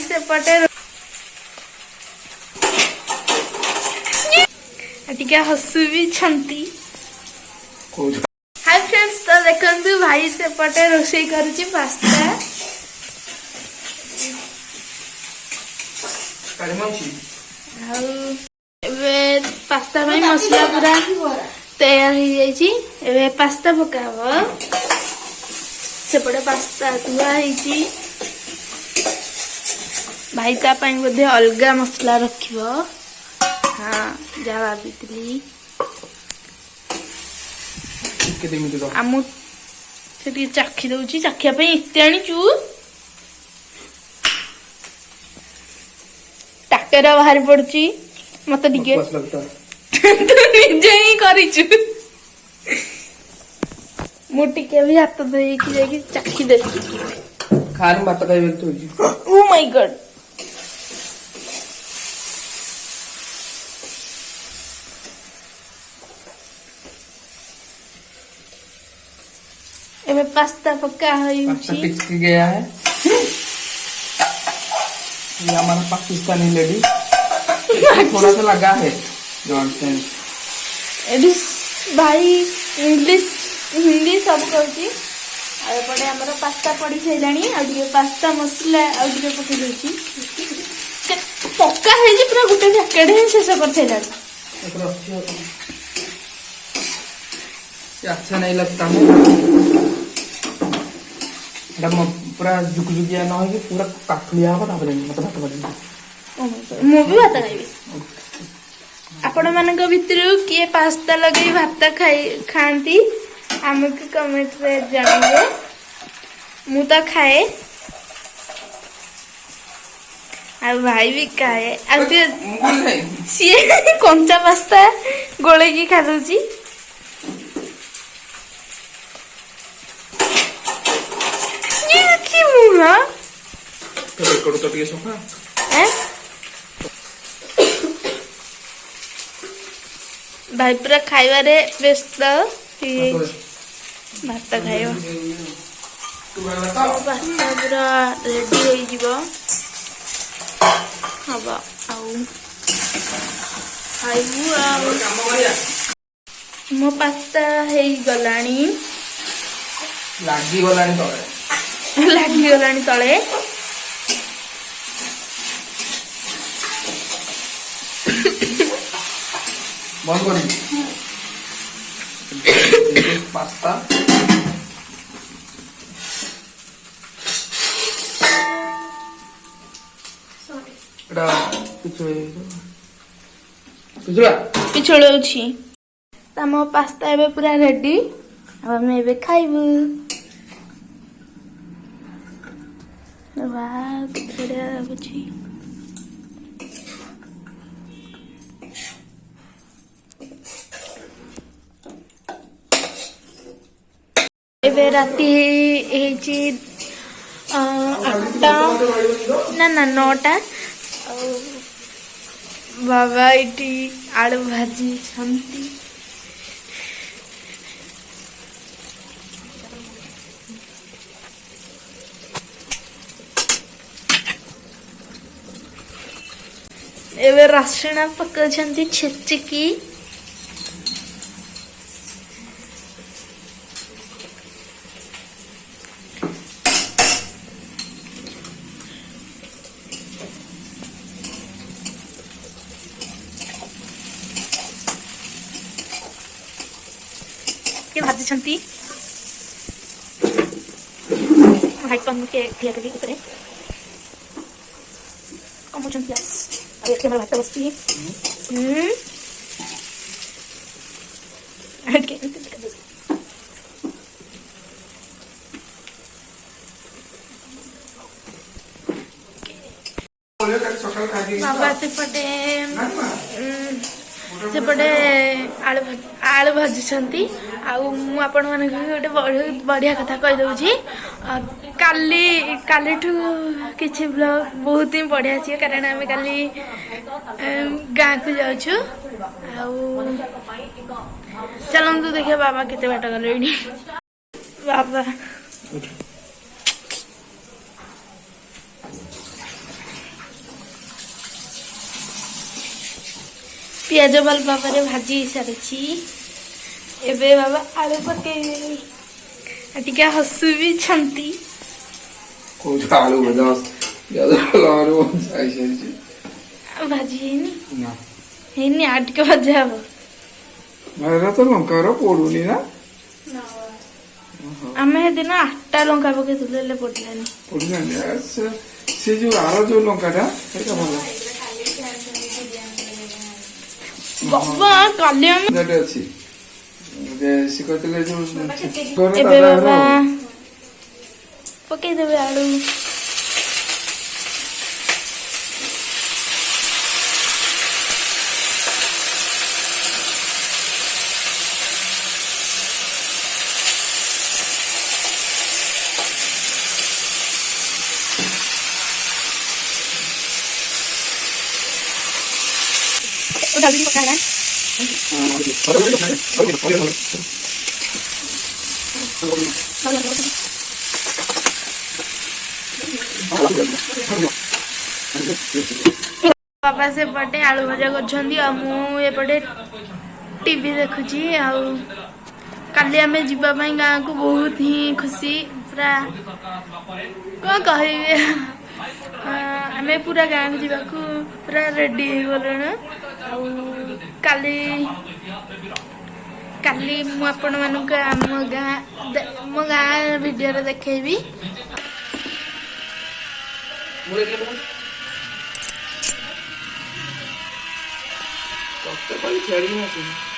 सेपटे टिके हसु भी छंती। हाय फ्रेंड्स, तो देखंतु भाई सेपटे रोषेई करूची पास्ता। पास्ता भाई मसला पूरा तैयार हो जाइए। एबे पास्ता पकाव सेपटे पास्ता धुआ है। भाई ता पाई बोधे अलगा मसला रखिबो। हाँ जा भाभी आमु से चाखी दउची। चाखिया पे इते आनीचु टाकेरा बाहर पड़ची मत टिके तू निजे ही करिचु। मु टिके भी हाथ धोई कि जाके चाखी दे खान भात खाइबे तो। Oh my God. एबे पास्ता पका पास्ता पिच गया है। ये हमारा पाकिस्तानी लेडी थोड़ा सा लगा है नॉनसेंस। भाई इंग्लिश हिंदी सब कहूँ। पड़े आम पास्ता पड़ी सारे आगे पास्ता मसला आगे पकई दूसरी पक्का है पूरा गोटे पैकेट ही शेष कर सारे। अच्छा नहीं लगता है पूरा जुकजुकिया ना हो पूरा काठुलिया हो मत भात पड़े। मु भी भात खाइबी। आपण मान भितर किए पास्ता लगे भात खाती आमको कमेंट रे जानेंगे। मु तो खाए आ भाई भी खाए। सी कंचा पास्ता गोले की खा दूची। भाई पूरा खाइबारे व्यस्त भात खाइब। पास्ता पूरा रेडी हो हम मो पास्ता है गलानी लगी गलानी तले। बंद करी पास्ता पिछोड़ी तम पास्ता एबे पूरा रेडी। हम एबे खाइबू। वाह बढ़िया लाଗୁଛି। एबे राती हेची 8टा ना ना 9टा। बाबा इटी आलू भाजी छंती। एबे रसुण पकाउछंती छेचिकी। के भाजी छंती भाई पन के दिया करी ऊपर कम छंती अरे के भात बसती बाबा सेपटे आलू भाजुंट आपण मान गोटे बढ़िया कथा कहीदे काली किसी ब्लॉग बहुत ही बढ़िया अच्छे कारण आम काली गाँ को जाऊँ चलतु देखिए बाबा केते बाट गले बाबा ପିଆଜ ଭଲ ଭାବରେ ଭାଜି ସାରିଛି। ଏବେ ବାବା ଆଳୁ ପକେଇବେ ଆଉ ଟିକେ ହସୁ ବି ଛନ୍ତି। କହୁଛୁ ଆଳୁ ଭଜା ପିଆଜ ଆଳୁ ଭଜା ହେଇସାରିଛି। ଆଉ ଭାଜି ହେଇନି ନା ହେଇନି ଆଉ ଟିକେ ଭଜା ହବ। ଏରା ତ ଲଙ୍କାର ପଡୁନି ନା ଆମେ ସେଦିନ 8ଟା ଲଙ୍କା ପକେଇଥିଲୁ ହେଲେ ପଡିଲାନି। ପଡିଲାନି ସେ ଯୋଉ ଆର ଯୋଉ ଲଙ୍କାଟା ସେଇଟା ଭଲ ବାବା କାଲି ଆମେ ସେଟା ଅଛି ସେ କହିଥିଲେ ଯୋଉ ଏବେ ବାବା ପକେଇଦେବେ ଆଳୁ। ବାବା ସେପଟେ ଆଳୁ ଭଜା କରୁଛନ୍ତି ଆଉ ମୁଁ ଏପଟେ ଟିଭି ଦେଖୁଛି। ଆଉ କାଲି ଆମେ ଯିବା ପାଇଁ ଗାଁକୁ ବହୁତ ହିଁ ଖୁସି ପୁରା କଣ କହିବି ଆମେ ପୁରା ଗାଁକୁ ଯିବାକୁ ପୁରା ରେଡି ହେଇଗଲୁଣି। ଆଉ କାଲି କାଲି ମୁଁ ଆପଣମାନଙ୍କୁ ମୋ ଗାଁ ଭିଡ଼ିଓରେ ଦେଖେଇବି। ତତେ କହିଲି ଛାଡ଼ିକି ଆସିବି।